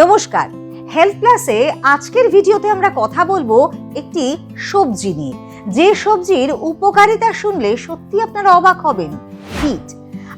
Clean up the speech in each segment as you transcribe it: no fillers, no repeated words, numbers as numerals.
নমস্কার, হেলথ প্লাসে আজকের ভিডিওতে আমরা কথা বলবো একটি সবজি নিয়ে, যে সবজির উপকারিতা শুনলে সত্যি আপনারা অবাক হবেন। বিট।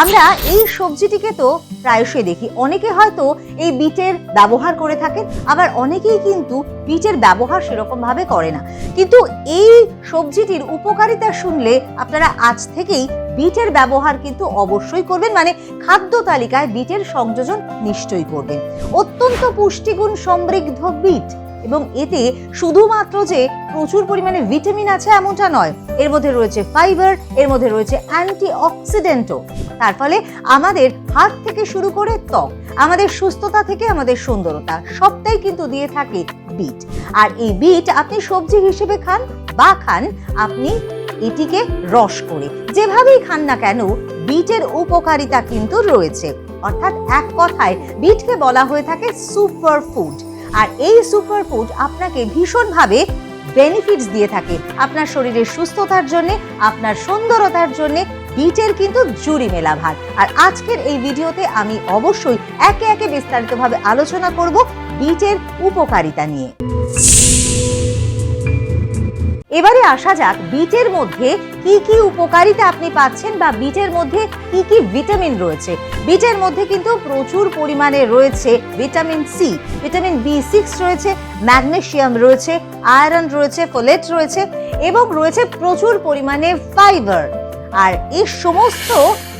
আমরা এই সবজিটিকে তো প্রায়শই দেখি, অনেকে হয়তো এই বিটের ব্যবহার করে থাকেন, আবার অনেকেই কিন্তু বিটের ব্যবহার সেরকম ভাবে করে না। কিন্তু এই সবজিটির উপকারিতা শুনলে আপনারা আজ থেকেই বিটের ব্যবহার কিন্তু অবশ্যই করবেন, মানে খাদ্য তালিকায় বিটের সংযোজন নিশ্চয়ই করবেন। অত্যন্ত পুষ্টিগুণ সমৃদ্ধ বিট, এবং এতে শুধুমাত্র যে প্রচুর পরিমাণে ভিটামিন আছে এমনটা নয়, এর মধ্যে রয়েছে ফাইবার, এর মধ্যে রয়েছে অ্যান্টিঅক্সিডেন্টও। তার ফলে আমাদের হাত থেকে শুরু করে ত্বক, আমাদের সুস্থতা থেকে আমাদের সুন্দরতা সবটাই কিন্তু দিয়ে থাকে বিট। আর এই বিট আপনি সবজি হিসেবে খান বা খান আপনি এটিকে রস করে, যেভাবেই খান না কেন বিটের উপকারিতা কিন্তু রয়েছে। অর্থাৎ এক কথায় বিটকে বলা হয়ে থাকে সুপার ফুড। আর এই সুপার ফুড আপনাকে ভীষণভাবে বেনিফিটস দিয়ে থাকে আপনার শরীরের সুস্থতার জন্য, আপনার সুন্দরতার জন্য। বিটের কিন্তু জুড়ি মেলা ভার। আর আজকের এই ভিডিওতে আমি অবশ্যই একে একে বিস্তারিতভাবে আলোচনা করব বিটের উপকারিতা নিয়ে। এবারে আসা যাক বিটের মধ্যে কি কি উপকারিতা আপনি পাচ্ছেন, বা বিটের মধ্যে কি কি ভিটামিন রয়েছে। বিটের মধ্যে কিন্তু প্রচুর পরিমাণে রয়েছে ভিটামিন সি, ভিটামিন বি6 রয়েছে, ম্যাগনেসিয়াম রয়েছে, আয়রন রয়েছে, ফোলেট রয়েছে, এবং রয়েছে প্রচুর পরিমাণে ফাইবার। আর এই সমস্ত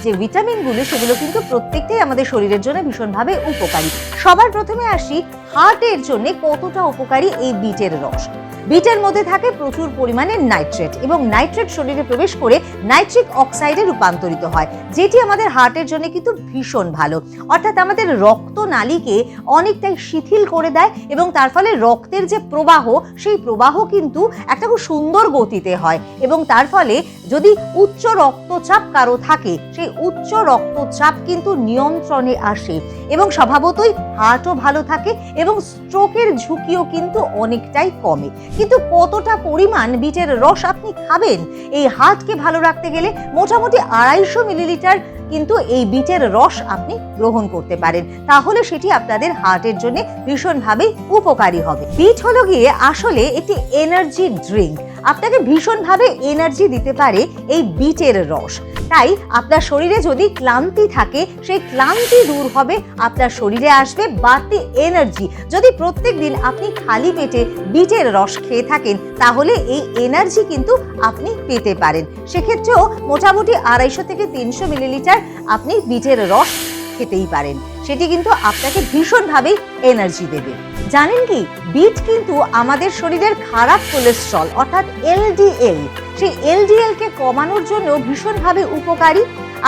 যে ভিটামিনগুলো সেগুলো কিন্তু প্রত্যেকটাই আমাদের শরীরের জন্য ভীষণভাবে উপকারী। সবার প্রথমে আসি হার্টের জন্য কতটা উপকারী এই বিটের রস। বিটের মধ্যে থাকে প্রচুর পরিমাণে নাইট্রেট, এবং নাইট্রেট শরীরে প্রবেশ করে নাইট্রিক অক্সাইডে রূপান্তরিত হয়, যেটি আমাদের হার্টের জন্য কিন্তু ভীষণ ভালো। অর্থাৎ আমাদের রক্তনালীকে অনেকটাই শিথিল করে দেয়, এবং তার ফলে রক্তের যে প্রবাহ সেই প্রবাহ কিন্তু একটা খুব সুন্দর গতিতে হয়, এবং তার ফলে যদি উচ্চ রক্তচাপ কারো থাকে সেই উচ্চ রক্তচাপ কিন্তু নিয়ন্ত্রণে আসে, এবং স্বভাবতই হার্টও ভালো থাকে, এবং স্ট্রোকের ঝুঁকিও কিন্তু অনেকটাই কমে। কিন্তু কতটা পরিমাণ বিটের রস আপনি খাবেন এই হার্টকে ভালো রাখতে গেলে? মোটামুটি 250 মিলিলিটার কিন্তু এই বিটের রস আপনি গ্রহণ করতে পারেন, তাহলে সেটি আপনাদের হার্টের জন্য ভীষণভাবে উপকারী হবে। বিট হলো গিয়ে আসলে একটি এনার্জি ড্রিঙ্ক, আপনাকে ভীষণভাবে এনার্জি দিতে পারে এই বিটের রস। তাই আপনার শরীরে যদি ক্লান্তি থাকে সেই ক্লান্তি দূর হবে, আপনার শরীরে আসবে বাড়তি এনার্জি। যদি প্রত্যেক দিন আপনি খালি পেটে বিটের রস খেয়ে থাকেন তাহলে এই এনার্জি কিন্তু আপনি পেতে পারেন। সেক্ষেত্রেও মোটামুটি 250 থেকে 300 মিলিলিটার আপনি বিটের রস খেতেই পারেন, সেটি কিন্তু আপনাকে ভীষণভাবেই এনার্জি দেবে। জানেন কি, বিট কিন্তু আমাদের শরীরের খারাপ কোলেস্ট্রল অর্থাৎ এলডিএল, সেই এলডিএল কে কমানোর জন্য ভীষণভাবে উপকারী।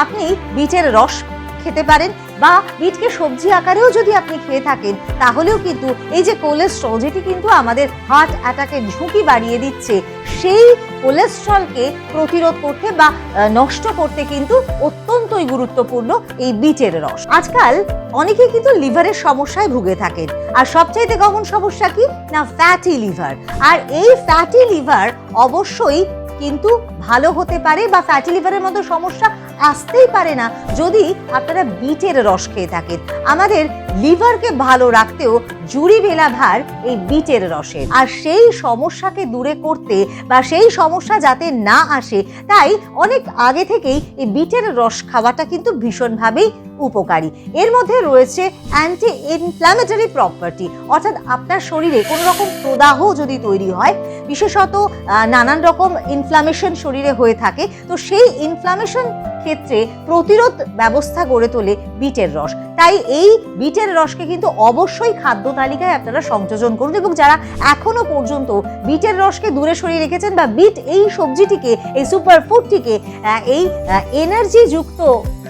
আপনি বিটের রস খেতে পারেন, বা বিটকে সবজি আকারেও যদি আপনি খেয়ে থাকেন তাহলেও কিন্তু এই যে কোলেস্ট্রল, যেটি কিন্তু আমাদের হার্ট অ্যাটাকের ঝুঁকি বাড়িয়ে দিচ্ছে, সেই কোলেস্ট্রলকে প্রতিরোধ করতে বা নষ্ট করতে কিন্তু অত্যন্তই গুরুত্বপূর্ণ এই বিটের রস। আজকাল অনেকে কিন্তু লিভারের সমস্যায় ভুগে থাকেন, আর সবচাইতে কমন সমস্যা কি না, ফ্যাটি লিভার। আর এই ফ্যাটি লিভার অবশ্যই কিন্তু ভালো হতে পারে, বা ফ্যাটি লিভারের মতো সমস্যা আসতেই পারে না যদি আপনারা বিটের রস খেয়ে থাকেন। আমাদের লিভারকে ভালো রাখতেও জুড়ি মেলা ভার এই বিটের রসের। আর সেই সমস্যাকে দূরে করতে বা সেই সমস্যা যাতে না আসে, তাই অনেক আগে থেকেই এই বিটের রস খাওয়াটা কিন্তু ভীষণভাবেই উপকারী। এর মধ্যে রয়েছে অ্যান্টি ইনফ্ল্যামেটরি প্রপার্টি, অর্থাৎ আপনার শরীরে কোনো রকম প্রদাহ যদি তৈরি হয়, বিশেষত নানান রকম ইনফ্ল্যামেশন শরীরে হয়ে থাকে, তো সেই ইনফ্ল্যামেশন ক্ষেত্রে প্রতিরোধ ব্যবস্থা গড়ে তোলে বিটের রস। তাই এই বিটের রসকে কিন্তু অবশ্যই খাদ্য তালিকায় আপনারা সংযোজন করুন, এবং যারা এখনো পর্যন্ত বিটের রসকে দূরে সরিয়ে রেখেছেন, বা বিট এই সবজিটিকে, এই সুপার ফুডটিকে, এই এনার্জি যুক্ত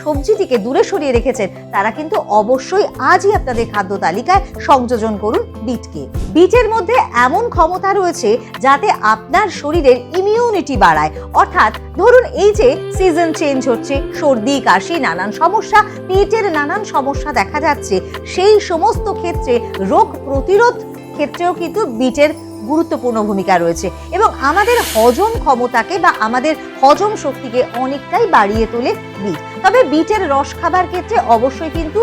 সবজিটিকে দূরে সরিয়ে রেখেছেন, তারা কিন্তু অবশ্যই আজই আপনাদের খাদ্য তালিকায় সংযোজন করুন বিটকে। বিটের মধ্যে এমন ক্ষমতা রয়েছে যাতে আপনার শরীরের ইমিউনিটি বাড়ায়। অর্থাৎ ধরুন এই যে সিজন চেঞ্জ হচ্ছে, সর্দি কাশি নানান সমস্যা, পেটের নানান সমস্যা দেখা যাচ্ছে, সেই সমস্ত ক্ষেত্রে রোগ প্রতিরোধ ক্ষেত্রেও কিন্তু বিটের গুরুত্বপূর্ণ ভূমিকা রয়েছে এবং আমাদের হজম ক্ষমতাকে বা আমাদের হজম শক্তিকে অনেকটাই বাড়িয়ে তোলে বিট। তবে বিটের রস খাবার ক্ষেত্রে অবশ্যই কিন্তু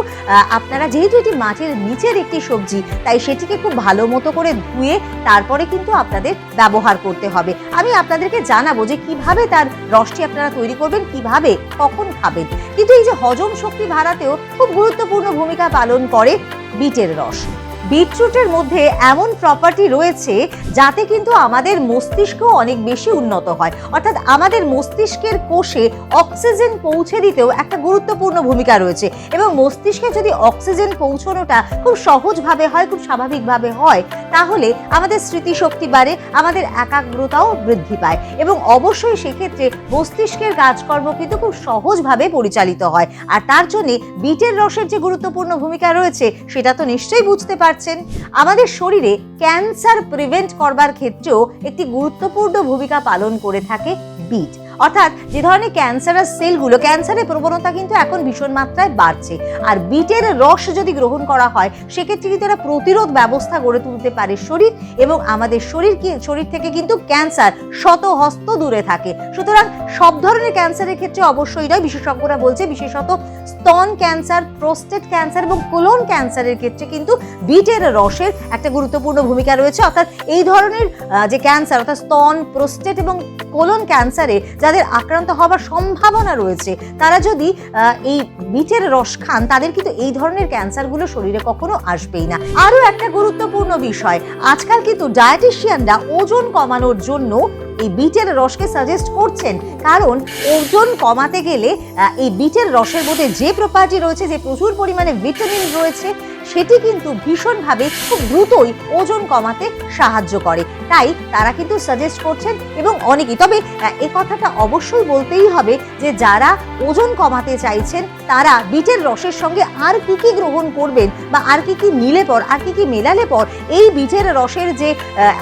আপনারা, যেহেতু এটি মাটির নিচের একটি সবজি, তাই সেটিকে খুব ভালো মতো করে ধুয়ে তারপরে কিন্তু আপনাদের ব্যবহার করতে হবে। আমি আপনাদেরকে জানাবো যে কিভাবে তার রসটি আপনারা তৈরি করবেন, কিভাবে কখন খাবেন। কিন্তু এই যে হজম শক্তি বাড়াতেও খুব গুরুত্বপূর্ণ ভূমিকা পালন করে বিটের রস। বিটরুটের মধ্যে এমন প্রপার্টি রয়েছে যাতে কিন্তু আমাদের মস্তিষ্ক অনেক বেশি উন্নত হয়, অর্থাৎ আমাদের মস্তিষ্কের কোষে অক্সিজেন পৌঁছে দিতেও একটা গুরুত্বপূর্ণ ভূমিকা রয়েছে এবং মস্তিষ্কে যদি অক্সিজেন পৌঁছানোটা খুব সহজভাবে হয়, খুব স্বাভাবিকভাবে হয়, তাহলে আমাদের স্মৃতিশক্তি বাড়ে, আমাদের একাগ্রতাও বৃদ্ধি পায় এবং অবশ্যই সেক্ষেত্রে মস্তিষ্কের কাজকর্ম কিন্তু খুব সহজভাবে পরিচালিত হয়। আর তার জন্য বিটের রসের যে গুরুত্বপূর্ণ ভূমিকা রয়েছে সেটা তো নিশ্চয়ই বুঝতে পারছেন। আমাদের শরীরে ক্যান্সার প্রিভেন্ট করবার ক্ষেত্রেও একটি গুরুত্বপূর্ণ ভূমিকা পালন করে থাকে বিট। অর্থাৎ যে ধরনের ক্যান্সারাস সেলগুলো, ক্যান্সারের প্রবণতা কিন্তু এখন ভীষণ মাত্রায় বাড়ছে, আর বিটের রস যদি গ্রহণ করা হয় সেক্ষেত্রে কিন্তু একটা প্রতিরোধ ব্যবস্থা গড়ে তুলতে পারে শরীর এবং আমাদের শরীর থেকে কিন্তু ক্যান্সার শত হস্ত দূরে থাকে। সুতরাং সব ধরনের ক্যান্সারের ক্ষেত্রে অবশ্যই নয়, বিশেষজ্ঞরা বলছে বিশেষত স্তন ক্যান্সার, প্রোস্টেট ক্যান্সার এবং কোলন ক্যান্সারের ক্ষেত্রে কিন্তু বিটের রসের একটা গুরুত্বপূর্ণ ভূমিকা রয়েছে। অর্থাৎ এই ধরনের যে ক্যান্সার, অর্থাৎ স্তন, প্রোস্টেট এবং কোলন ক্যান্সারে যাদের আক্রান্ত হওয়ার সম্ভাবনা রয়েছে, তারা যদি এই বিটের রস খান, তাদের কিন্তু এই ধরনের ক্যান্সারগুলো শরীরে কখনো আসবেই না। আরো একটা গুরুত্বপূর্ণ বিষয়, আজকাল কিন্তু ডায়েটিশিয়ানরা ওজন কমানোর জন্য এই বিটের রসকে সাজেস্ট করছেন, কারণ ওজন কমাতে গেলে এই বিটের রসের মধ্যে যে প্রপার্টি রয়েছে, যে প্রচুর পরিমাণে ভিটামিন রয়েছে, সেটি কিন্তু ভীষণভাবে খুব দ্রুতই ওজন কমাতে সাহায্য করে। তাই তারা কিন্তু সাজেস্ট করছেন এবং অনেকেই, তবে এই কথাটা অবশ্যই বলতেই হবে যে যারা ওজন কমাতে চাইছেন তারা বিটের রসের সঙ্গে আর কি কি গ্রহণ করবেন বা আর কি কি নিলে পর, আর কি কি মেলালে পর এই বিটের রসের যে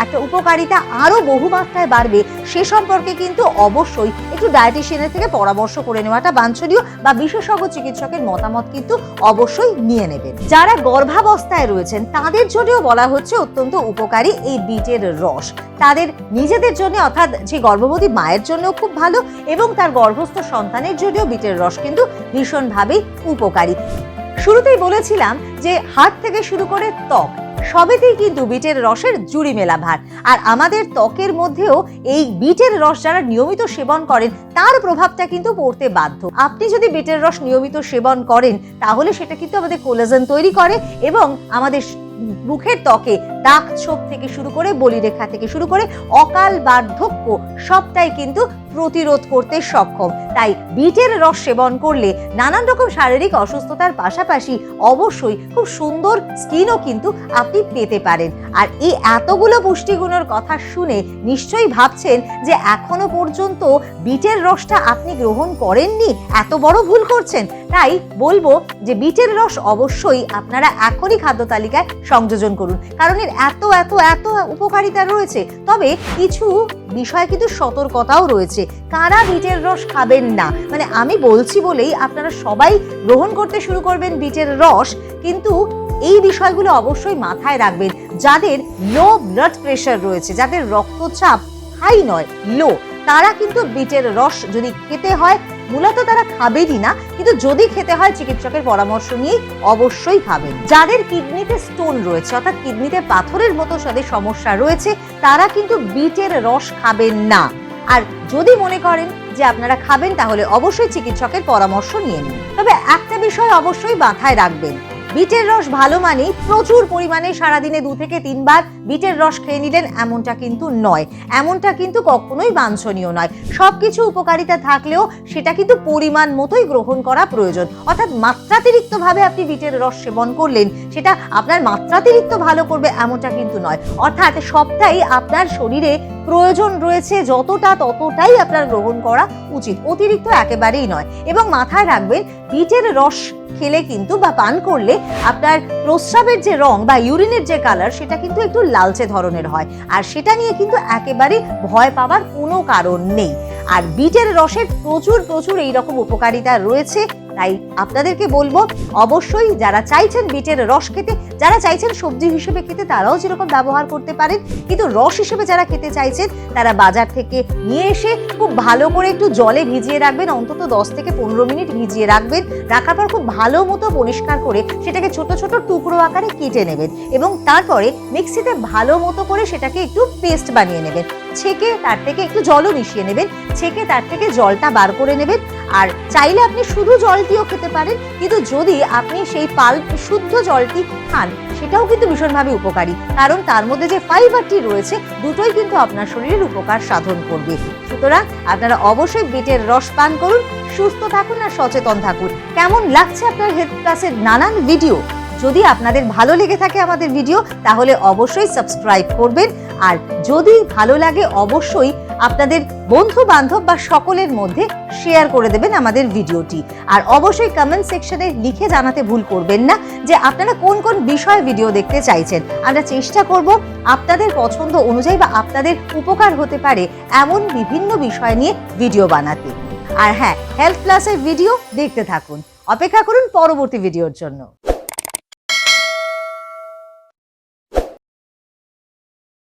একটা উপকারিতা আরো বহুমাত্রায় বাড়বে, সে সম্পর্কে কিন্তু অবশ্যই একটু ডায়েটিশিয়ানের থেকে পরামর্শ করে নেওয়াটা বাঞ্ছনীয় বা বিশেষজ্ঞ চিকিৎসকের মতামত কিন্তু অবশ্যই নিয়ে নেবেন। যারা গর্ভাবস্থায় রয়েছেন তাদের জন্যও বলা হচ্ছে অত্যন্ত উপকারী এই বিটের রস। তাদের নিজেদের জন্য, অর্থাৎ যে গর্ভবতী মায়ের জন্য খুব ভালো এবং তার গর্ভস্থ সন্তানের জন্যও বিটের রস কিন্তু ভীষণভাবে উপকারী। শুরুতেই বলেছিলাম যে হাত থেকে শুরু করে ত্বক সবেতেই কিন্তু বিটের রসের জুড়ি মেলা ভার। আর আমাদের ত্বকের মধ্যেও এই বিটের রস যারা নিয়মিত সেবন করেন তার প্রভাবটা কিন্তু পড়তে বাধ্য। আপনি যদি বিটের রস নিয়মিত সেবন করেন তাহলে সেটা কিন্তু আমাদের কোলাজেন তৈরি করে এবং আমাদের মুখের ত্বকে দাগ ছোপ থেকে শুরু করে, বলিরেখা থেকে শুরু করে অকাল বার্ধক্য সবটাই কিন্তু প্রতিরোধ করতে সক্ষম। তাই বিটের রস সেবন করলে নানান রকম শারীরিক অসুস্থতার পাশাপাশি অবশ্যই খুব সুন্দর স্কিনও কিন্তু আপনি পেতে পারেন। আর এই এতগুলো পুষ্টিগুণের কথা শুনে নিশ্চয়ই ভাবছেন যে এখনো পর্যন্ত বিটের রসটা আপনি গ্রহণ করেননি, এত বড় ভুল করছেন। তাই বলবো যে বিটের রস অবশ্যই আপনারা এখনই খাদ্য তালিকায় সংযোজন করুন, কারণ এর এত এত এত উপকারিতা রয়েছে। তবে কিছু বিষয়ে কিন্তু সতর্কতাও রয়েছে। কারা বিটের রস খাবেন না, মানে আমি বলছি বলেই আপনারা সবাই গ্রহণ করতে শুরু করবেন বিটের রস, কিন্তু এই বিষয়গুলো অবশ্যই মাথায় রাখবেন। যাদের লো ব্লাড প্রেশার রয়েছে, যাদের রক্তচাপ হাই নয়, লো, তারা কিন্তু বিটের রস যদি খেতে হয়, মূলত তারা খাবেনই না, কিন্তু যদি খেতে হয় চিকিৎসকের পরামর্শ নিয়ে অবশ্যই খাবেন। যাদের কিডনিতে স্টোন রয়েছে, অর্থাৎ কিডনিতে পাথরের মতো যাদের সমস্যা রয়েছে, তারা কিন্তু বিটের রস খাবেন না। আর যদি মনে করেন যে আপনারা খাবেন তাহলে অবশ্যই চিকিৎসকের পরামর্শ নিয়ে নিন। তবে একটা বিষয় অবশ্যই মাথায় রাখবেন, বিটের রস ভালো মানে প্রচুর পরিমাণে সারাদিনে 2 থেকে 3 বার বিটের রস খেয়ে নিলেন এমনটা কিন্তু নয়, এমনটা কিন্তু কখনোই বাঞ্ছনীয় নয়। সবকিছু উপকারিতা থাকলেও সেটা কিন্তু পরিমাণ মতোই গ্রহণ করা প্রয়োজন। অর্থাৎ মাত্রাতিরিক্ত ভাবে আপনি বিটের রস সেবন করলেন, সেটা আপনার মাত্রাতিরিক্ত ভালো করবে এমনটা কিন্তু নয়। অর্থাৎ সবটাই আপনার শরীরে প্রয়োজন রয়েছে যতটা, ততটাই আপনার গ্রহণ করা উচিত, অতিরিক্ত একেবারেই নয়। এবং মাথায় রাখবেন বিটের রস খেলে কিন্তু বা পান করলে আপনার প্রস্রাবের যে রং বা ইউরিনের যে কালার সেটা কিন্তু একটু লালচে ধরনের হয়, আর সেটা নিয়ে কিন্তু একেবারে ভয় পাওয়ার কোনো কারণ নেই। আর বিটের রসের প্রচুর এইরকম উপকারিতা রয়েছে, তাই আপনাদেরকে বলবো অবশ্যই যারা চাইছেন বিটের রস খেতে, যারা চাইছেন সবজি হিসেবে খেতে তারাও যেরকম ব্যবহার করতে পারেন, কিন্তু রস হিসেবে যারা খেতে চাইছেন তারা বাজার থেকে নিয়ে এসে খুব ভালো করে একটু জলে ভিজিয়ে রাখবেন, অন্তত 10 থেকে 15 মিনিট ভিজিয়ে রাখবেন। রাখার পর খুব ভালো মতো পরিষ্কার করে সেটাকে ছোট ছোট টুকরো আকারে কেটে নেবেন এবং তারপরে মিক্সিতে ভালো মতো করে সেটাকে একটু পেস্ট বানিয়ে নেবেন। ছেঁকে তার থেকে একটু জলও মিশিয়ে নেবেন, ছেঁকে তার থেকে জলটা বার করে নেবেন। আর চাইলে আপনি শুধু জলটিও খেতে পারেন, কিন্তু যদি আপনি সেই পাল্প শুদ্ধ জলটি খান সেটাও কিন্তু ভীষণভাবে উপকারী, কারণ তার মধ্যে যে ফাইবারটি রয়েছে দুটোই কিন্তু আপনার শরীরের উপকার সাধন করবে। সুতরাং আপনারা অবশ্যই বিটের রস পান করুন, সুস্থ থাকুন আর সচেতন থাকুন। কেমন লাগছে আপনার হেলথ প্লাসের নানান ভিডিও? যদি আপনাদের ভালো লেগে থাকে আমাদের ভিডিও তাহলে অবশ্যই সাবস্ক্রাইব করবেন, আর যদি ভালো লাগে অবশ্যই আপনাদের বন্ধু বান্ধব বা সকলের মধ্যে শেয়ার করে দেবেন আমাদের ভিডিওটি। আর অবশ্যই কমেন্ট সেকশনে লিখে জানাতে ভুল করবেন না যে আপনারা কোন কোন বিষয়ে ভিডিও দেখতে চাইছেন। আমরা চেষ্টা করব আপনাদের পছন্দ অনুযায়ী বা আপনাদের উপকার হতে পারে এমন বিভিন্ন বিষয় নিয়ে ভিডিও বানাতে। আর হ্যাঁ, হেলথ প্লাসের ভিডিও দেখতে থাকুন, অপেক্ষা করুন পরবর্তী ভিডিওর জন্য।